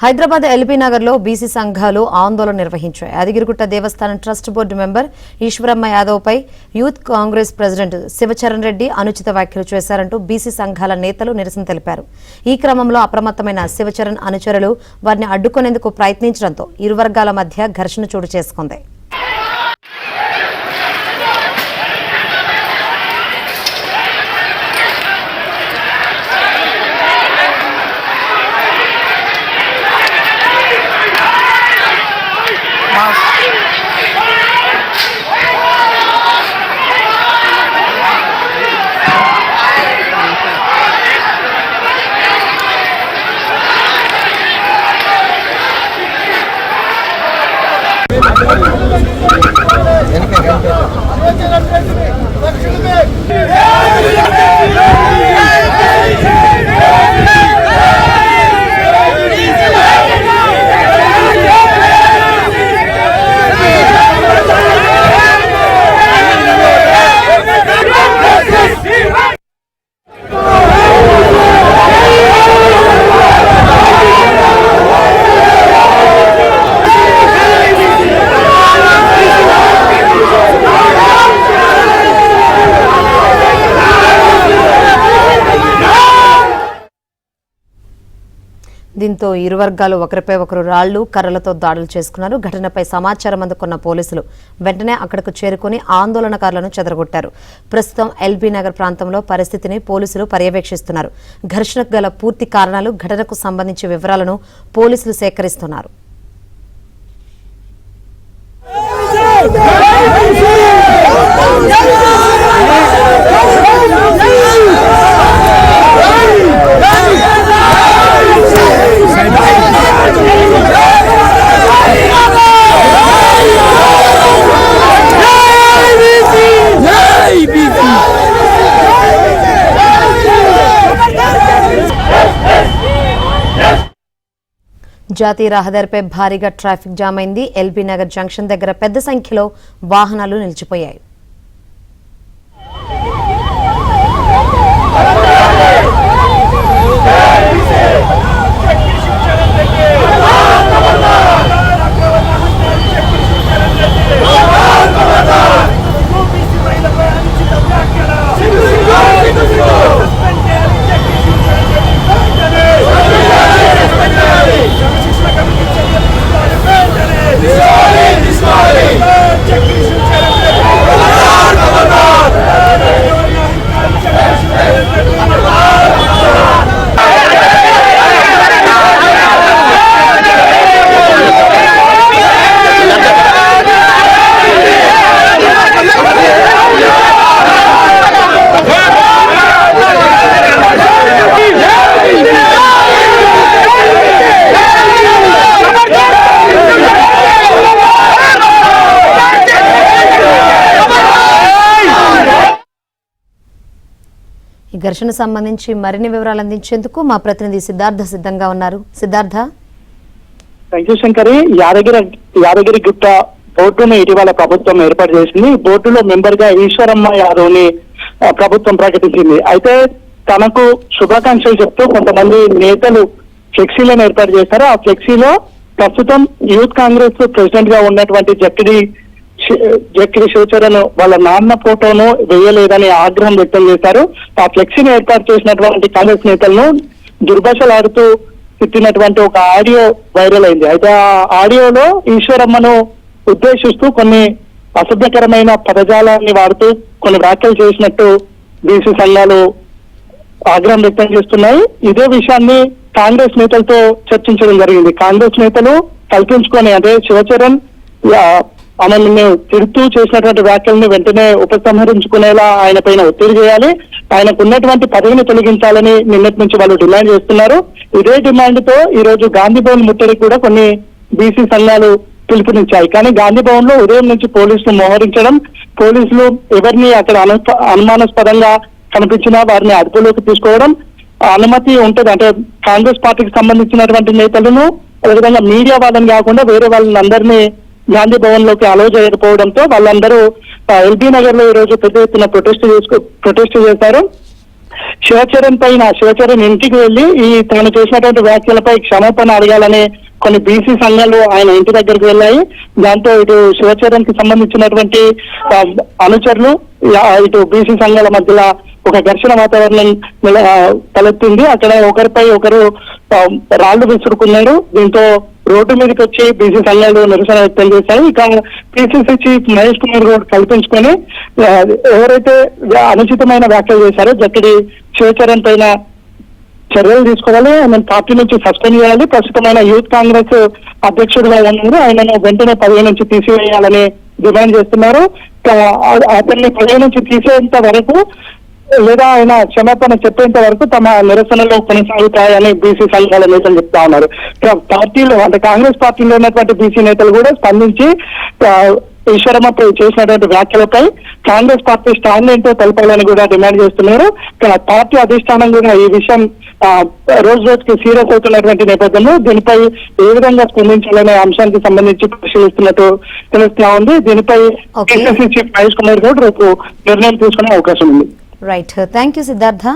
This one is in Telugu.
హైదరాబాద్ ఎల్బీ నగర్ లో బీసీ సంఘాలు ఆందోళన నిర్వహించాయి. యాదగిరిగుట్ట దేవస్థానం trust board member Eshwaramma Yadav పై యూత్ కాంగ్రెస్ ప్రెసిడెంట్ శివచరణ్ రెడ్డి అనుచిత వ్యాఖ్యలు చేశారంటూ బీసీ సంఘాల నేతలు నిరసన తెలిపారు. ఈ క్రమంలో అప్రమత్తమైన శివచరణ్ అనుచరులు వారిని అడ్డుకునేందుకు ప్రయత్నించడంతో ఇరు వర్గాల మధ్య ఘర్షణ చోటు చేసుకుంది. దీంతో ఇరు వర్గాలు ఒకరిపై ఒకరు రాళ్లు కర్రలతో దాడులు చేసుకున్నారు. ఘటనపై సమాచారం అందుకున్న పోలీసులు వెంటనే అక్కడకు చేరుకుని ఆందోళనకారులను చెదరగొట్టారు. ప్రస్తుతం ఎల్బీ నగర్ ప్రాంతంలో పరిస్థితిని పోలీసులు పర్యవేక్షిస్తున్నారు. ఘర్షణకు గల పూర్తి కారణాలు, ఘటనకు సంబంధించి వివరాలను పోలీసులు సేకరిస్తున్నారు. జాతీయ రహదారిపై భారీగా ట్రాఫిక్ జామ్ అయింది. ఎల్బీ నగర్ జంక్షన్ దగ్గర పెద్ద సంఖ్యలో వాహనాలు నిలిచిపోయాయి. ఈ ఘర్షణ సంబంధించి మరిన్ని వివరాలు అందించేందుకు మా ప్రతినిధి సిద్ధార్థ సిద్ధంగా ఉన్నారు. సిద్ధార్థ. Thank you Shankari. యాదగిరిగుట్ట బోర్డును ఇటీవల ప్రభుత్వం ఏర్పాటు చేసింది. బోర్డులో మెంబర్ గా ఈశ్వరమ్మ యాదవ్ ని ప్రభుత్వం ప్రకటించింది. అయితే తనకు శుభాకాంక్షలు చెప్తూ కొంతమంది నేతలు ఫ్లెక్సీలను ఏర్పాటు చేశారు. ఆ ఫ్లెక్సీలో ప్రస్తుతం యూత్ కాంగ్రెస్ ప్రెసిడెంట్ గా ఉన్నటువంటి జక్కిడి శివచరణ్ వాళ్ళ నాన్న ఫోటోను వేయలేదని ఆగ్రహం వ్యక్తం చేశారు. ఆ ఫ్లెక్సీని ఏర్పాటు చేసినటువంటి కాంగ్రెస్ నేతలను దుర్భాషలాడుతూ తిట్టినటువంటి ఒక ఆడియో వైరల్ అయింది. అయితే ఆ ఆడియోలో ఈశ్వరమ్మను ఉద్దేశిస్తూ కొన్ని అసభ్యకరమైన పదజాలాన్ని వాడుతూ కొన్ని వ్యాఖ్యలు చేసినట్టు బీసీ సంఘాలు ఆగ్రహం వ్యక్తం చేస్తున్నాయి. ఇదే విషయాన్ని కాంగ్రెస్ నేతలతో చర్చించడం జరిగింది. కాంగ్రెస్ నేతలు కల్పించుకొని అంటే శివచరణ్ ఆమెను తిడుతూ చేసినటువంటి వ్యాఖ్యలను వెంటనే ఉపసంహరించుకునేలా ఆయన పైన ఒత్తిడి చేయాలి, ఆయనకు ఉన్నటువంటి పదవిని తొలగించాలని నిన్నటి నుంచి వాళ్ళు డిమాండ్ చేస్తున్నారు. ఇదే డిమాండ్ తో ఈ రోజు గాంధీ భవన్ ముట్టడికి కూడా కొన్ని బీసీ సంఘాలు పిలుపునిచ్చాయి. కానీ గాంధీ భవన్ లో ఉదయం నుంచి పోలీసులు మోహరించడం, పోలీసులు ఎవరిని అక్కడ అనుమానాస్పదంగా కనిపించినా వారిని అదుపులోకి తీసుకోవడం, అనుమతి ఉంటుంది అంటే కాంగ్రెస్ పార్టీకి సంబంధించినటువంటి నేతలను అదేవిధంగా మీడియా వాళ్ళని కాకుండా వేరే వాళ్ళని అందరినీ గాంధీ భవన్ లోకి అలో చేయకపోవడంతో వాళ్ళందరూ ఎల్బీ నగర్ లో ఈ రోజు పెద్ద ఎత్తున ప్రొటెస్ట్ చేశారు. శివచరణ్ ఇంటికి వెళ్లి తాను చేసినటువంటి వ్యాఖ్యలపై క్షమాపణ అడగాలని కొన్ని బీసీ సంఘాలు ఆయన ఇంటి దగ్గరకు వెళ్ళాయి. దాంతో ఇటు శివచరణ్ కి సంబంధించినటువంటి అనుచరులు ఇటు బీసీ సంఘాల మధ్యలో ఒక ఘర్షణ వాతావరణం తలెత్తింది. అక్కడ ఒకరిపై ఒకరు రాళ్లు విసురుకున్నారు. దీంతో రోడ్డు మీదకి వచ్చి బీసీ సంఘాలు నిరసన వ్యక్తం చేశాయి. ఇక పిసిసి చీఫ్ మహేష్ కుమార్ గౌడ్ కల్పించుకొని ఎవరైతే అనుచితమైన వ్యాఖ్యలు చేశారో జక్కడి శివచరణ్ పైన చర్యలు తీసుకోవాలి, ఆయన పార్టీ నుంచి సస్పెండ్ చేయాలి, ప్రస్తుతమైన యూత్ కాంగ్రెస్ అధ్యక్షుడిగా ఉన్నారు, ఆయనను వెంటనే పదవి నుంచి తీసివేయాలని డిమాండ్ చేస్తున్నారు. అతన్ని పదవి నుంచి తీసేంత వరకు లేదా ఆయన క్షమాపణ చెప్పేంత వరకు తమ నిరసనలో కొనసాగుతాయని బీసీ సంఘాల నేతలు చెప్తా ఉన్నారు. పార్టీలో అంటే కాంగ్రెస్ పార్టీలో ఉన్నటువంటి బీసీ నేతలు కూడా స్పందించి ఈశ్వరమ్మపై చేసినటువంటి వ్యాఖ్యలపై కాంగ్రెస్ పార్టీ స్టాండ్ ఏంటో తెలపాలని కూడా డిమాండ్ చేస్తున్నారు. పార్టీ అధిష్టానం కూడా ఈ విషయం రోజు రోజుకి సీరియస్ అవుతున్నటువంటి నేపథ్యంలో దీనిపై ఏ విధంగా స్పందించాలనే అంశానికి సంబంధించి పరిశీలిస్తున్నట్టు తెలుస్తా ఉంది. దీనిపై పిసిసి చీఫ్ మహేష్ కుమార్ గౌడ్ రేపు నిర్ణయం తీసుకునే అవకాశం ఉంది. Right, thank you Siddhartha.